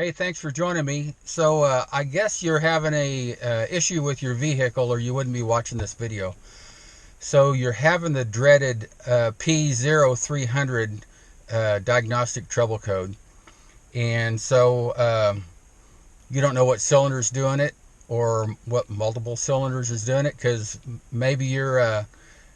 Hey, thanks for joining me. So I guess you're having a issue with your vehicle or you wouldn't be watching this video. So you're having the dreaded P0300 diagnostic trouble code. And so you don't know what cylinder is doing it or what multiple cylinders is doing it, because maybe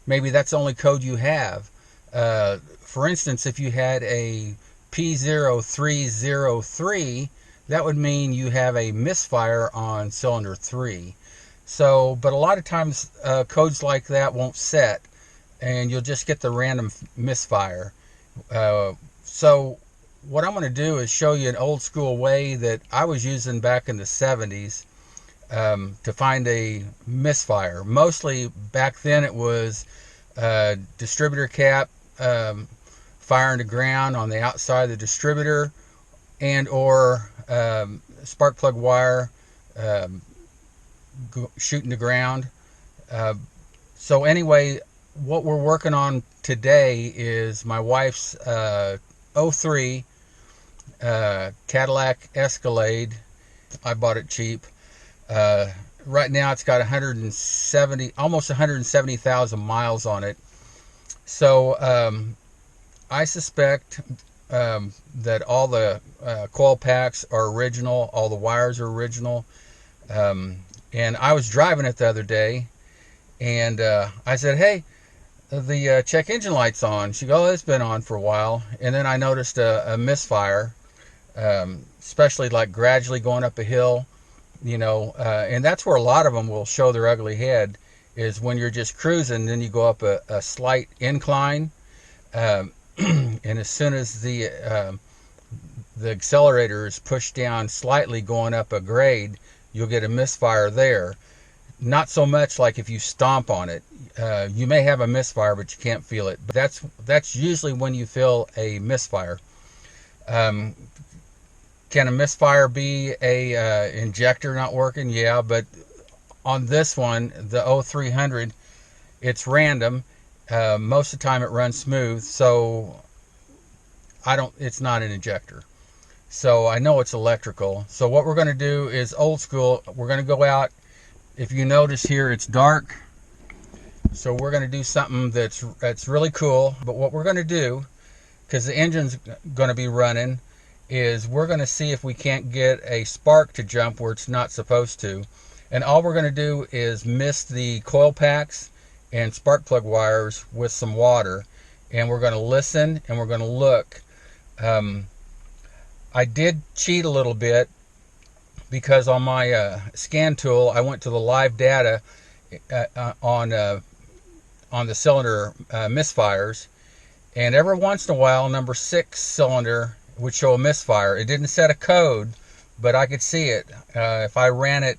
maybe that's the only code you have. For instance, if you had a P0303, that would mean you have a misfire on cylinder 3. So, but a lot of times codes like that won't set, and you'll just get the random misfire. So what I'm going to do is show you an old school way that I was using back in the 70s to find a misfire. Mostly back then it was distributor cap firing to ground on the outside of the distributor, and or spark plug wire shooting to ground. So anyway, what we're working on today is my wife's 03 Cadillac Escalade. I bought it cheap. Right now it's got 170, almost 170,000 miles on it. So I suspect that all the coil packs are original, all the wires are original. And I was driving it the other day, and I said, hey, the check engine light's on. She goes, oh, it's been on for a while. And then I noticed a misfire, especially like gradually going up a hill, and that's where a lot of them will show their ugly head, is when you're just cruising, then you go up a slight incline. And as soon as the accelerator is pushed down slightly going up a grade, you'll get a misfire there. Not so much like if you stomp on it. You may have a misfire, but you can't feel it. But that's usually when you feel a misfire. Can a misfire be a injector not working? Yeah, but on this one, the 0300, it's random. Most of the time it runs smooth, so it's not an injector. So I know it's electrical. So what we're going to do is old school. We're going to go out. If you notice here, it's dark. So we're going to do something that's really cool. But what we're going to do, because the engine's going to be running, is we're going to see if we can't get a spark to jump where it's not supposed to. And all we're going to do is mist the coil packs and spark plug wires with some water, and we're going to listen and we're going to look. I did cheat a little bit, because on my scan tool I went to the live data on the cylinder misfires, and every once in a while number 6 cylinder would show a misfire. It didn't set a code, but I could see it. If I ran it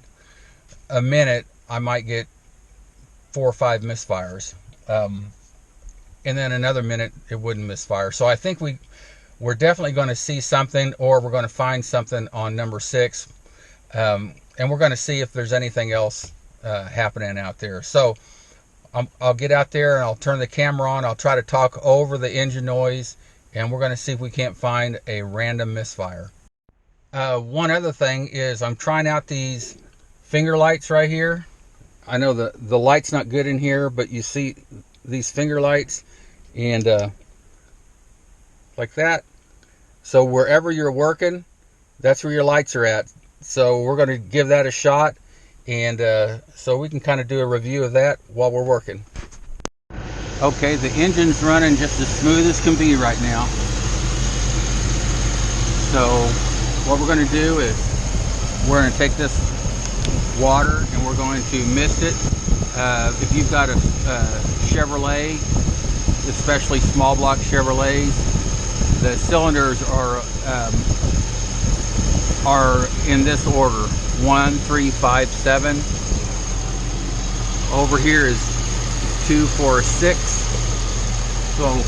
a minute, I might get 4 or 5 misfires, and then another minute it wouldn't misfire. So I think we're definitely going to see something, or we're going to find something on number 6, and we're going to see if there's anything else happening out there. So I'll get out there and I'll turn the camera on. I'll try to talk over the engine noise, and we're going to see if we can't find a random misfire. One other thing is I'm trying out these finger lights right here. I know the light's not good in here, but you see these finger lights, and like that. So wherever you're working, that's where your lights are at. So we're going to give that a shot, and so we can kind of do a review of that while we're working. Okay, the engine's running just as smooth as can be right now. So what we're going to do is we're going to take this water and we're going to mist it. If you've got a Chevrolet, especially small block Chevrolets, the cylinders are in this order: 1, 3, 5, 7. Over here is 2, 4, 6. So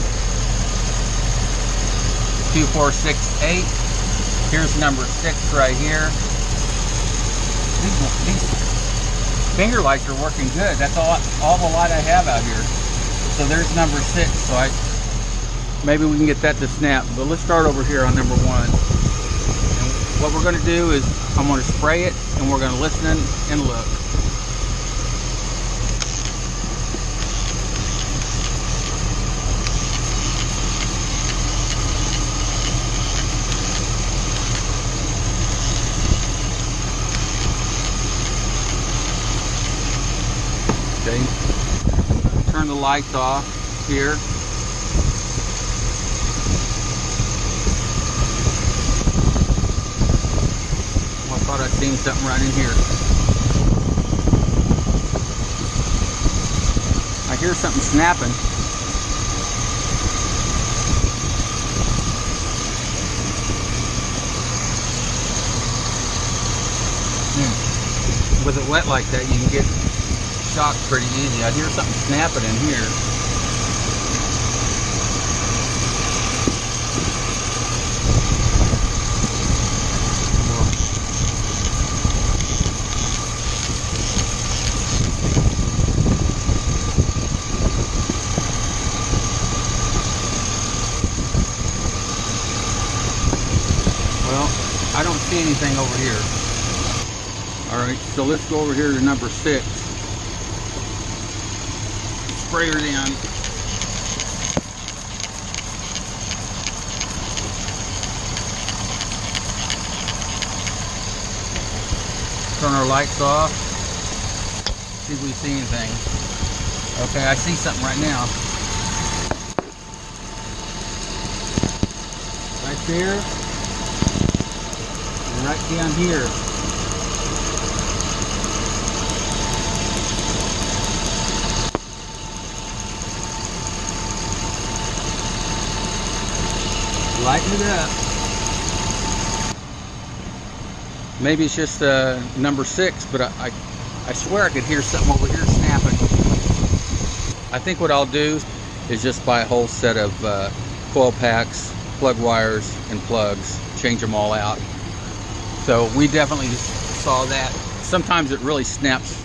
2, 4, 6, 8. Here's number 6 right here. These finger lights are working good. That's all the light I have out here. So there's number 6. So maybe we can get that to snap. But let's start over here on number 1. What we're going to do is I'm going to spray it and we're going to listen and look. Okay. Turn the lights off here. I thought I'd seen something right in here. I hear something snapping. With it wet like that, you can get shocked pretty easy. I hear something snapping in here. Well, I don't see anything over here. Alright, so let's go over here to number 6. Spray her down. Turn our lights off. See if we see anything. Okay, I see something right now. Right there. And right down here. Lighten it up. Maybe it's just number 6, but I swear I could hear something over here snapping. I think what I'll do is just buy a whole set of coil packs, plug wires, and plugs, change them all out. So we definitely saw that. Sometimes it really snaps,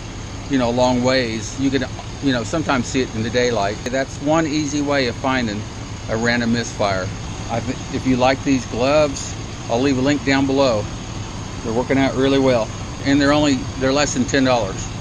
you know, long ways. You can, you know, sometimes see it in the daylight. That's one easy way of finding a random misfire. If you like these gloves, I'll leave a link down below. They're working out really well, and they're less than $10.